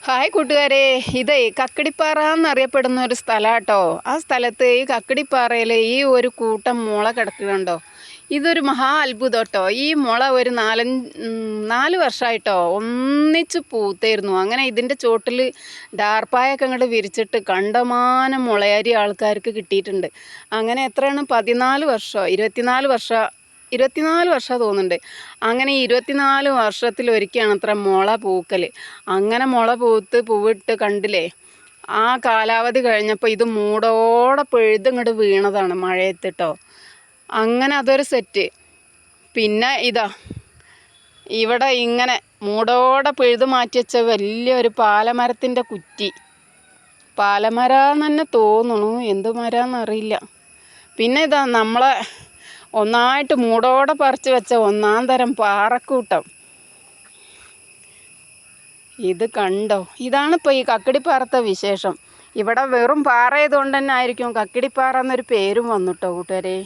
Hi കൂട്ടുകാരെ, ഇതേ കക്കടിപ്പാറ എന്നറിയപ്പെടുന്ന ഒരു സ്ഥലമാട്ടോ. ആ സ്ഥലത്ത് ഈ കക്കടിപ്പാറയിൽ ഈ ഒരു കൂട്ടം മുള കിടക്കുന്നുണ്ടോ. ഇതൊരു മഹാ അത്ഭുതം കേട്ടോ. ഈ മുള ഒരു 4 വർഷമായിട്ടോ ഒന്നിച്ച് പൂത്തായിരുന്നു. അങ്ങനെ ഇതിൻ്റെ ചോട്ടിൽ ഡാർപ്പായൊക്കെ അങ്ങോട്ട് വിരിച്ചിട്ട് കണ്ടമാനം മുളയരി ആൾക്കാർക്ക് കിട്ടിയിട്ടുണ്ട്. അങ്ങനെ എത്രയാണ് 14 വർഷമോ 24 വർഷം തോന്നുന്നുണ്ട്. അങ്ങനെ 24 വർഷത്തിലൊരിക്കലാണ് അത്ര മുള പൂക്കൽ. അങ്ങനെ മുള പൂത്ത് പൂവിട്ട് കണ്ടില്ലേ. ആ കാലാവധി കഴിഞ്ഞപ്പോൾ ഇത് മൂടോടെ പിഴുതിങ്ങോട്ട് വീണതാണ് മഴയത്തിട്ടോ. അങ്ങനെ അതൊരു സെറ്റ്. പിന്നെ ഇതാ ഇവിടെ ഇങ്ങനെ മൂടോടെ പിഴുത് മാറ്റി വെച്ച വലിയൊരു പാലമരത്തിൻ്റെ കുറ്റി. പാലമരാന്ന് തന്നെ തോന്നുന്നു, എന്ത് മരാന്നറിയില്ല. പിന്നെ ഇതാ നമ്മളെ ഒന്നായിട്ട് മൂടോടെ പറിച്ച് വെച്ച 1-ാം തരം പാറക്കൂട്ടം. ഇത് കണ്ടോ. ഇതാണിപ്പോൾ ഈ കക്കടിപ്പാറത്തെ വിശേഷം. ഇവിടെ വെറും പാറ ആയതുകൊണ്ട് തന്നെ ആയിരിക്കും കക്കടിപ്പാറ എന്നൊരു പേരും വന്നിട്ടോ കൂട്ടുകാരെ.